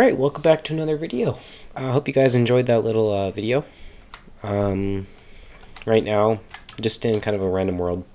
Alright, welcome back to another video. I hope you guys enjoyed that little video. Right now, just in kind of a random world,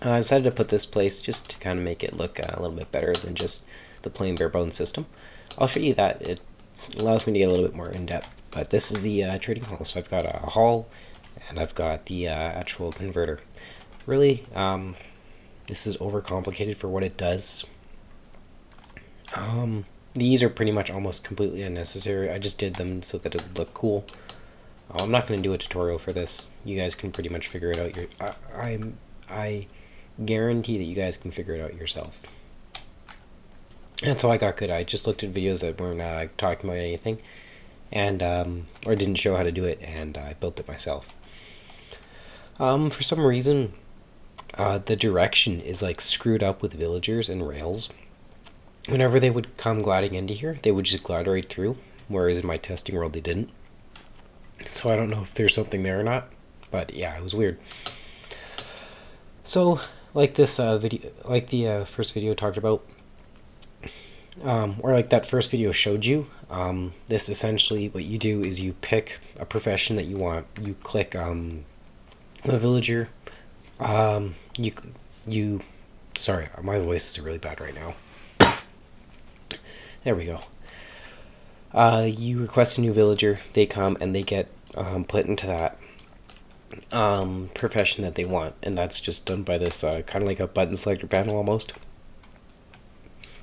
I decided to put this place just to kind of make it look a little bit better than just the plain bare bones system. I'll show you that. It allows me to get a little bit more in depth. But this is the trading hall. So I've got a hall, and I've got the actual converter. Really, this is overcomplicated for what it does. These are pretty much almost completely unnecessary. I just did them so that it would look cool. I'm not going to do a tutorial for this. You guys can pretty much figure it out. I guarantee that you guys can figure it out yourself. That's how I got good. I just looked at videos that weren't talking about anything, and or didn't show how to do it, and I built it myself. For some reason, the direction is like screwed up with villagers and rails. Whenever they would come gliding into here, they would just glide right through, whereas in my testing world they didn't. So I don't know if there's something there or not, but yeah, it was weird. So, like this video, like the first video talked about, or like that first video showed you, this essentially what you do is you pick a profession that you want. You click a villager. Sorry, my voice is really bad right now. There we go. You request a new villager, they come and they get put into that profession that they want, and that's just done by this kind of like a button selector panel almost.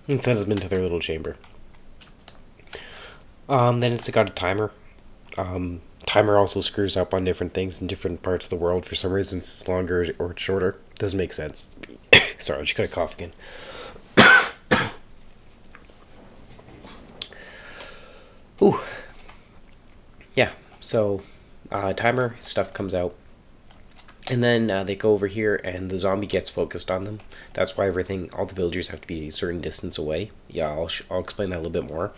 And sends them into their little chamber. Then it's got a timer. Timer also screws up on different things in different parts of the world. For some reason it's longer or it's shorter. Doesn't make sense. Sorry, I just got a cough again. Ooh. Yeah, so timer stuff comes out, and then they go over here and the zombie gets focused on them. That's why all the villagers have to be a certain distance away. Yeah, I'll explain that a little bit more.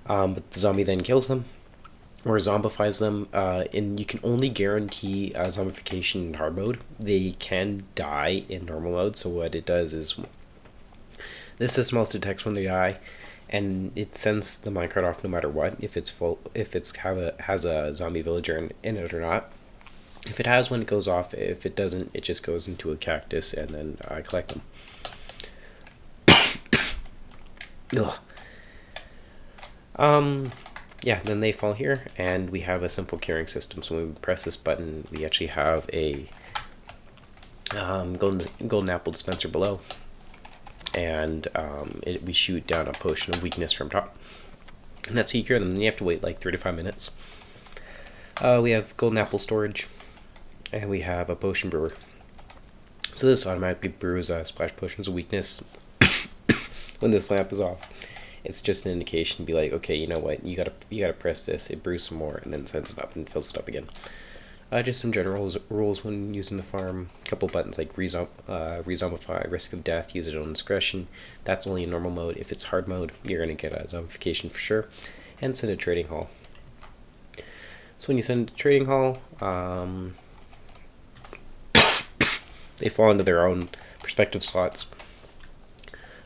But the zombie then kills them, or zombifies them, and you can only guarantee zombification in hard mode. They can die in normal mode, so what it does is this system also detects when they die, and it sends the minecart off no matter what, if it's full, if it's has a zombie villager in it or not. If it has one, it goes off. If it doesn't, it just goes into a cactus, and then I collect them. Yeah, then they fall here, and we have a simple curing system. So when we press this button, we actually have a golden apple dispenser below. And we shoot down a potion of weakness from top, and that's how you cure them. Then you have to wait like 3 to 5 minutes. We have golden apple storage, and we have a potion brewer. So this automatically brews splash potions of weakness when this lamp is off. It's just an indication to be like, okay, you know what, you gotta press this. It brews some more, and then sends it up and fills it up again. Just some general rules when using the farm. A couple buttons like rezombify, risk of death, use it on discretion. That's only in normal mode. If it's hard mode, you're going to get a zombification for sure. And send a trading hall. So when you send a trading hall, they fall into their own respective slots.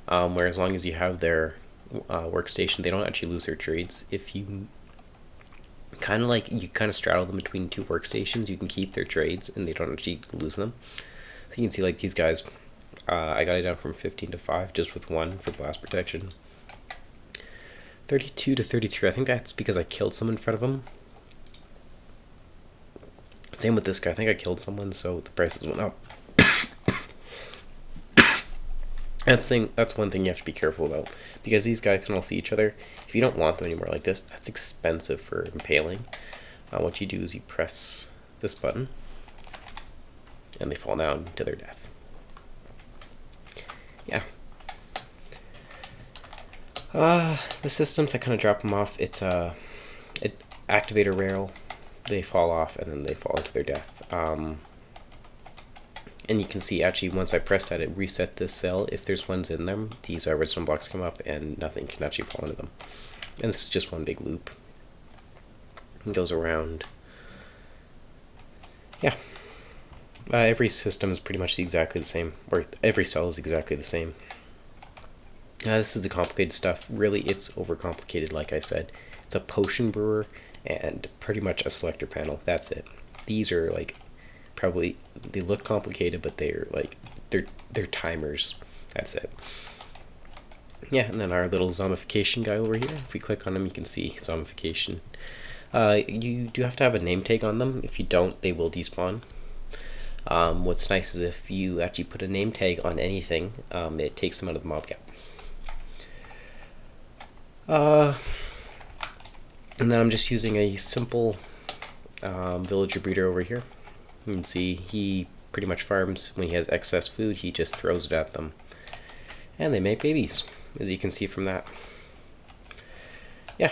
Where as long as you have their workstation, they don't actually lose their trades. If you kind of straddle them between two workstations, you can keep their trades and they don't actually lose them. So you can see like these guys, I got it down from 15 to 5 just with one for blast protection. 32 to 33, I think that's because I killed someone in front of him. Same with this guy, I think I killed someone, so the prices went up. That's one thing you have to be careful about, because these guys can all see each other. If you don't want them anymore like this, that's expensive for impaling. What you do is you press this button, and they fall down to their death. Yeah. The systems, I kind of drop them off. It's activator rail. They fall off, and then they fall into their death. And you can see, actually, once I press that, it reset this cell. If there's ones in them, these redstone blocks come up, and nothing can actually fall into them. And this is just one big loop. It goes around. Yeah. Every system is pretty much exactly the same, or every cell is exactly the same. This is the complicated stuff. Really, it's overcomplicated, like I said. It's a potion brewer and pretty much a selector panel. That's it. These are like probably, they look complicated, but they're like they're timers. That's it. Yeah, and then our little zombification guy over here. If we click on him, you can see zombification. You do have to have a name tag on them. If you don't, they will despawn. What's nice is if you actually put a name tag on anything, it takes them out of the mob cap. And then I'm just using a simple villager breeder over here. You can see he pretty much farms when he has excess food, he just throws it at them. And they make babies, as you can see from that. Yeah.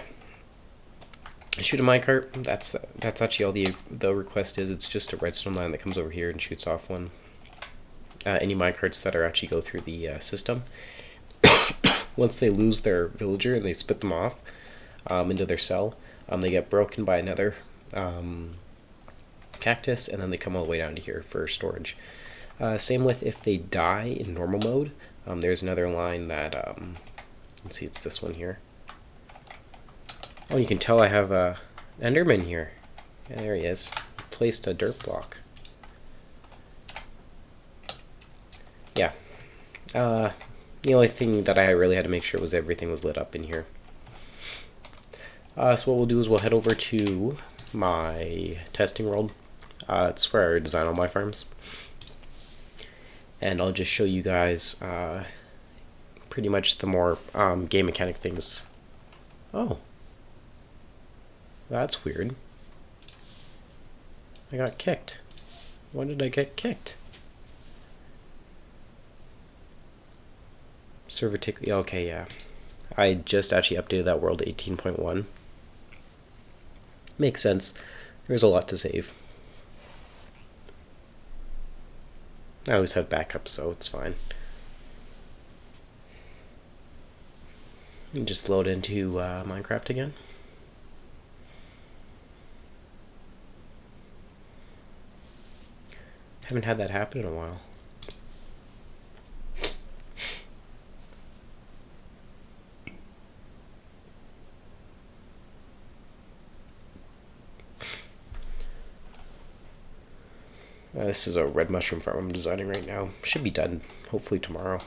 Shoot a minecart, that's actually all the request is. It's just a redstone line that comes over here and shoots off one. Any minecarts that are actually go through the system, once they lose their villager and they spit them off into their cell, they get broken by another cactus, and then they come all the way down to here for storage. Same with if they die in normal mode. There's another line that, let's see, it's this one here. Oh, you can tell I have an Enderman here. Yeah, there he is. Placed a dirt block. Yeah. The only thing that I really had to make sure was everything was lit up in here. So what we'll do is we'll head over to my testing world. It's where I design all my farms. And I'll just show you guys pretty much the more game mechanic things. Oh. That's weird. I got kicked. When did I get kicked? Server tick. Okay, yeah. I just actually updated that world to 18.1. Makes sense. There's a lot to save. I always have backups, so it's fine. You just load into Minecraft again. Haven't had that happen in a while. This is a red mushroom farm I'm designing right now. Should be done hopefully tomorrow.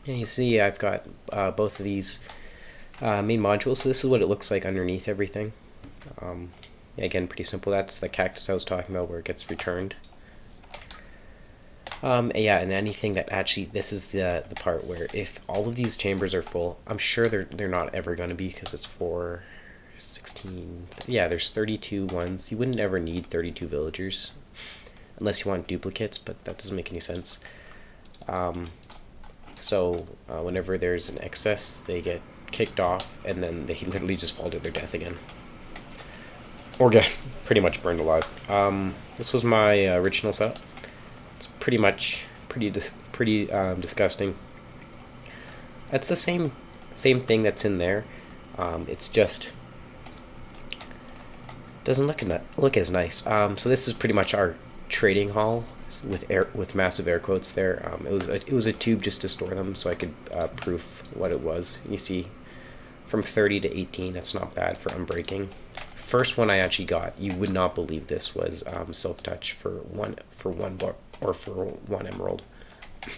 And you see I've got both of these main modules. So this is what it looks like underneath everything. Again, pretty simple. That's the cactus I was talking about where it gets returned. Yeah, and anything that actually, this is the part where if all of these chambers are full, I'm sure they're not ever going to be, because it's for 16. Yeah, there's 32 ones. You wouldn't ever need 32 villagers unless you want duplicates, but that doesn't make any sense. So whenever there's an excess, they get kicked off, and then they literally just fall to their death again, or get pretty much burned alive. This was my original setup. It's pretty much pretty disgusting. That's the same thing that's in there. It's just doesn't look as nice. So this is pretty much our trading hall with massive air quotes there. It was a tube just to store them, so I could proof what it was. You see, from 30 to 18. That's not bad for unbreaking. First one I actually got, you would not believe this, was Silk Touch for one block, or for 1 emerald. You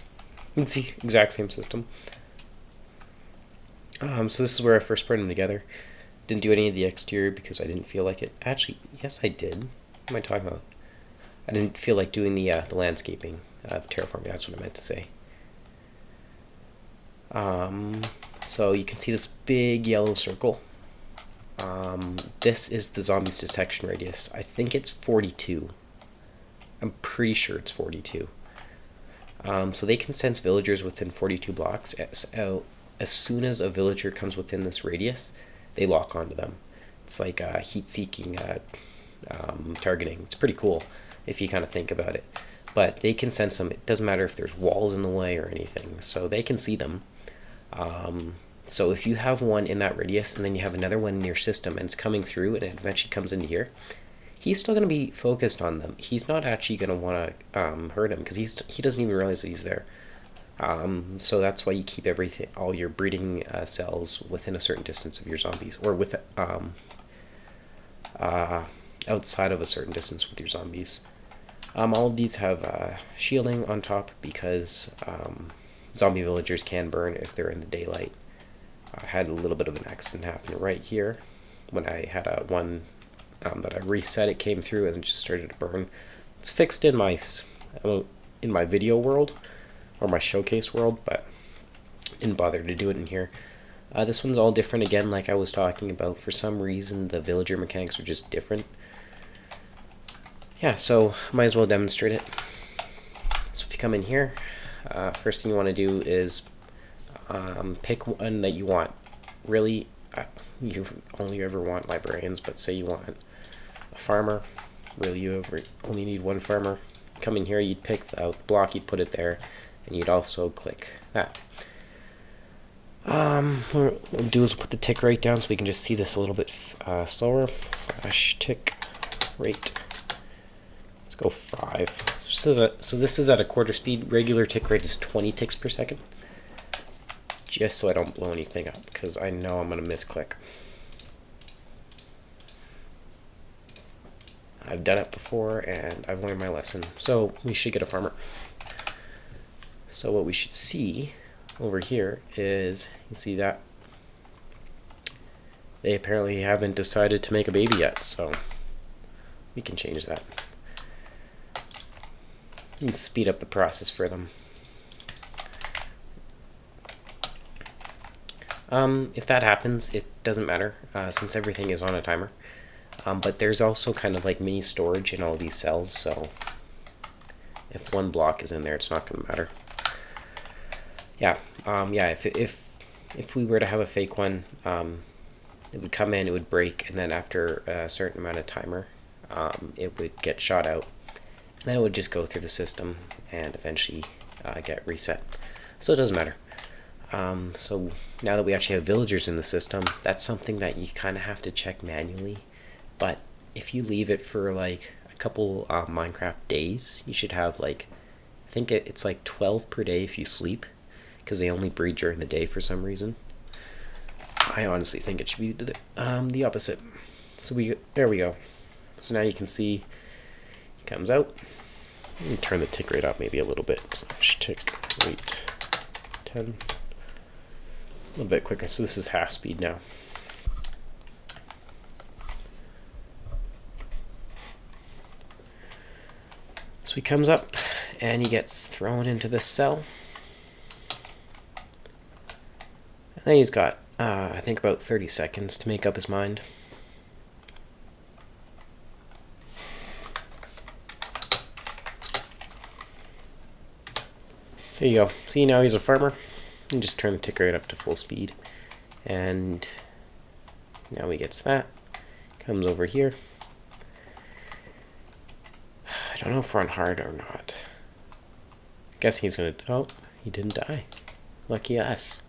can see exact same system. So this is where I first put them together. Didn't do any of the exterior because I didn't feel like it. Actually, yes, I did. What am I talking about? I didn't feel like doing the landscaping, the terraforming. That's what I meant to say. So you can see this big yellow circle. This is the zombies detection radius. I think it's 42. I'm pretty sure it's 42. So they can sense villagers within 42 blocks. As soon as a villager comes within this radius, they lock onto them. It's like heat-seeking targeting. It's pretty cool if you kind of think about it. But they can sense them. It doesn't matter if there's walls in the way or anything. So they can see them. So if you have one in that radius and then you have another one in your system and it's coming through and it eventually comes into here, he's still going to be focused on them. He's not actually going to want to hurt him because he doesn't even realize that he's there. So that's why you keep everything, all your breeding cells within a certain distance of your zombies, or with outside of a certain distance with your zombies. All of these have shielding on top because zombie villagers can burn if they're in the daylight. I had a little bit of an accident happen right here when I had one that I reset. It came through and it just started to burn. It's fixed in my video world or my showcase world, but didn't bother to do it in here. This one's all different again, like I was talking about. For some reason, the villager mechanics are just different. Yeah, so might as well demonstrate it. So if you come in here, first thing you want to do is pick one that you want. Really, you only ever want librarians, but say you want a farmer. Really, you only need one farmer. Come in here, you'd pick the block, you'd put it there, and you'd also click that. What we'll do is put the tick rate down so we can just see this a little bit slower. / tick rate. Let's go 5. So this is at a quarter speed. Regular tick rate is 20 ticks per second. Just so I don't blow anything up, because I know I'm going to misclick. I've done it before, and I've learned my lesson. So we should get a farmer. So what we should see over here is, you see that? They apparently haven't decided to make a baby yet, so we can change that. And speed up the process for them. If that happens, it doesn't matter, since everything is on a timer. But there's also kind of like mini storage in all these cells, so if one block is in there, it's not going to matter. Yeah, if we were to have a fake one, it would come in, it would break, and then after a certain amount of timer, it would get shot out. And then it would just go through the system and eventually get reset. So it doesn't matter. So now that we actually have villagers in the system, that's something that you kind of have to check manually. But if you leave it for like a couple Minecraft days, you should have like, I think it's like 12 per day if you sleep, because they only breed during the day for some reason. I honestly think it should be the opposite. So there we go. So now you can see it comes out. Let me turn the tick rate up maybe a little bit. / tick rate 10. A little bit quicker. So this is half speed now. So he comes up and he gets thrown into this cell. And then he's got, I think, about 30 seconds to make up his mind. So there you go. See, now he's a farmer. You just turn the tick rate up to full speed. And now he gets that. Comes over here. I don't know if we're on hard or not. I guess he's gonna, oh, he didn't die. Lucky us.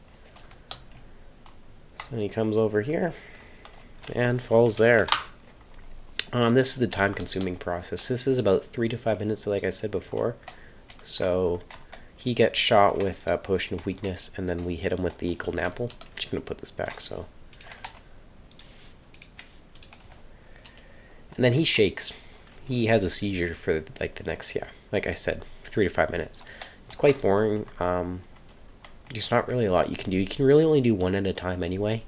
So he comes over here and falls there. This is the time consuming process. This is about 3 to 5 minutes, like I said before. So he gets shot with a potion of weakness, and then we hit him with the golden apple. I'm just gonna put this back so. And then he shakes. He has a seizure for like the next, like I said, 3 to 5 minutes. It's quite boring. There's not really a lot you can do. You can really only do one at a time anyway.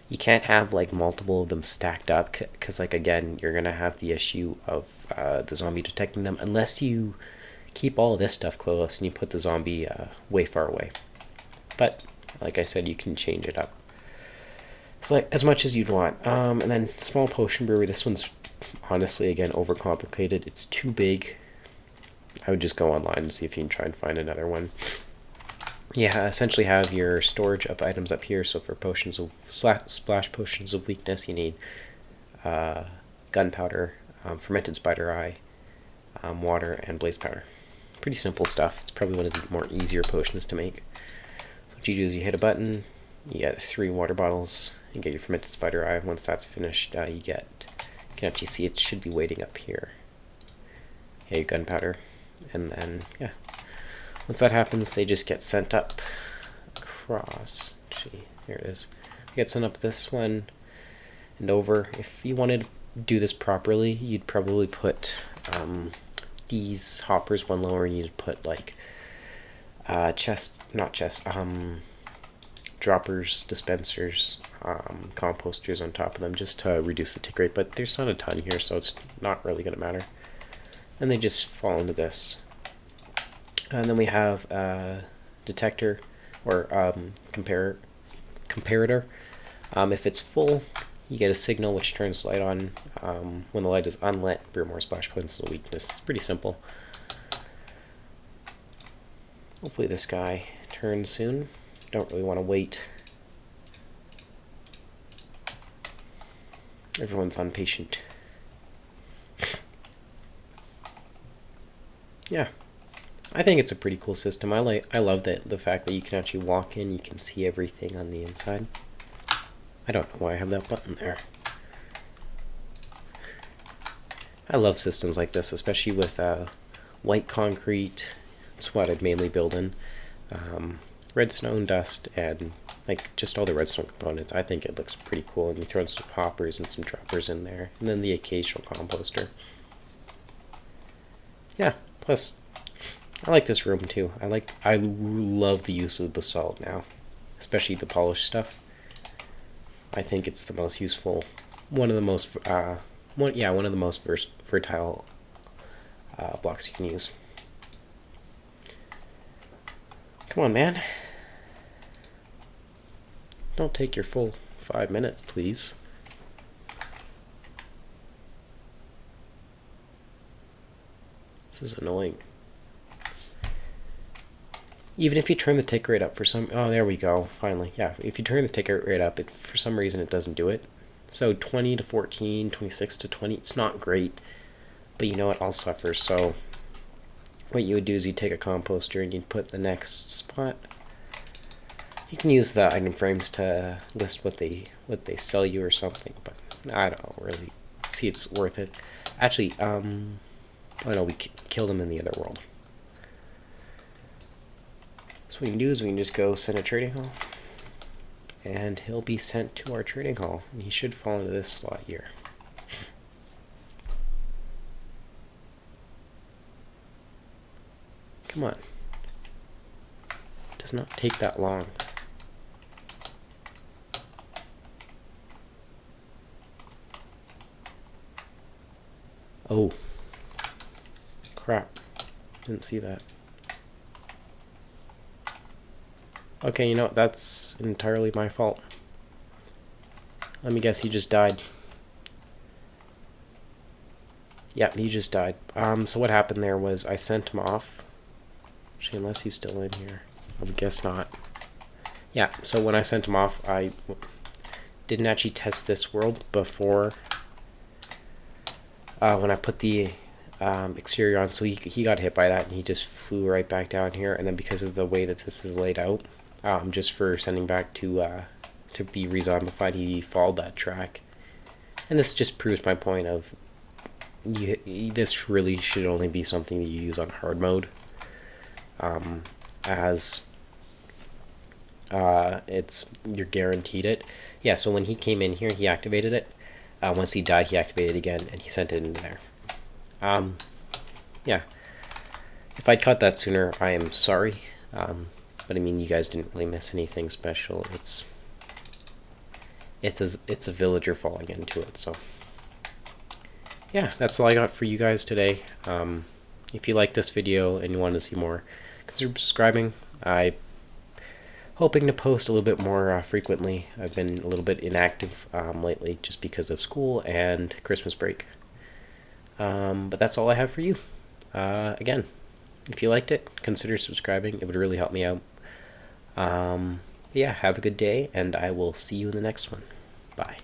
You can't have like multiple of them stacked up, because like again, you're gonna have the issue of the zombie detecting them, unless you keep all of this stuff close and you put the zombie way far away. But like I said, you can change it up. So like as much as you'd want. And then small potion brewery. This one's honestly, again, overcomplicated. It's too big. I would just go online and see if you can try and find another one. Yeah, essentially have your storage of items up here. So for potions of splash potions of weakness, you need gunpowder, fermented spider eye, water, and blaze powder. Pretty simple stuff. It's probably one of the more easier potions to make. So what you do is you hit a button, you get 3 water bottles, you get your fermented spider eye. Once that's finished, you can actually see it should be waiting up here. Yeah, your gunpowder, and then Once that happens, they just get sent up across. Gee, here it is. Get sent up this one and over. If you wanted to do this properly, you'd probably put these hoppers one lower, and you'd put like droppers, dispensers, composters on top of them, just to reduce the tick rate. But there's not a ton here, so it's not really going to matter. And they just fall into this. And then we have a detector or comparator. If it's full, you get a signal which turns the light on. When the light is unlit, brew more splash points is a weakness. It's pretty simple. Hopefully this guy turns soon. Don't really want to wait. Everyone's impatient. Yeah, I think it's a pretty cool system. I love the fact that you can actually walk in, you can see everything on the inside. I don't know why I have that button there. I love systems like this, especially with white concrete. That's what I'd mainly build in. Redstone, dust, and like just all the redstone components. I think it looks pretty cool, and you throw in some hoppers and some droppers in there, and then the occasional composter. Yeah, plus I like this room too. I love the use of the basalt now, especially the polished stuff. I think it's the most useful, one of the most versatile blocks you can use. Come on, man. Don't take your full 5 minutes, please. This is annoying. Even if you turn the tick rate up for some... Oh, there we go. Finally. Yeah, if you turn the tick rate up, for some reason it doesn't do it. So 20 to 14, 26 to 20, it's not great. But you know what? I'll suffer. So what you would do is you take a composter and you'd put the next spot. You can use the item frames to list what they sell you or something, but I don't really see it's worth it. Actually, oh no, we killed him in the other world. So what we can do is we can just go send a trading hall, and he'll be sent to our trading hall, and he should fall into this slot here. Come on. It does not take that long. Oh. Crap. Didn't see that. Okay, you know what? That's entirely my fault. Let me guess, he just died. Yeah, he just died. So what happened there was I sent him off. Actually, unless he's still in here. I would guess not. Yeah, so when I sent him off, I didn't actually test this world before when I put the exterior on, so he got hit by that and he just flew right back down here. And then because of the way that this is laid out, just for sending back to be rezombified, he followed that track. And this just proves my point of this really should only be something that you use on hard mode, as you're guaranteed it. Yeah, so when he came in here, he activated it. Once he died, he activated it again, and he sent it into there. Yeah. If I'd caught that sooner, I am sorry. But I mean, you guys didn't really miss anything special. It's a villager falling into it. So yeah, that's all I got for you guys today. If you like this video and you want to see more, consider subscribing. I'm hoping to post a little bit more frequently. I've been a little bit inactive lately just because of school and Christmas break. But that's all I have for you. Again, if you liked it, consider subscribing. It would really help me out. Yeah, have a good day, and I will see you in the next one. Bye.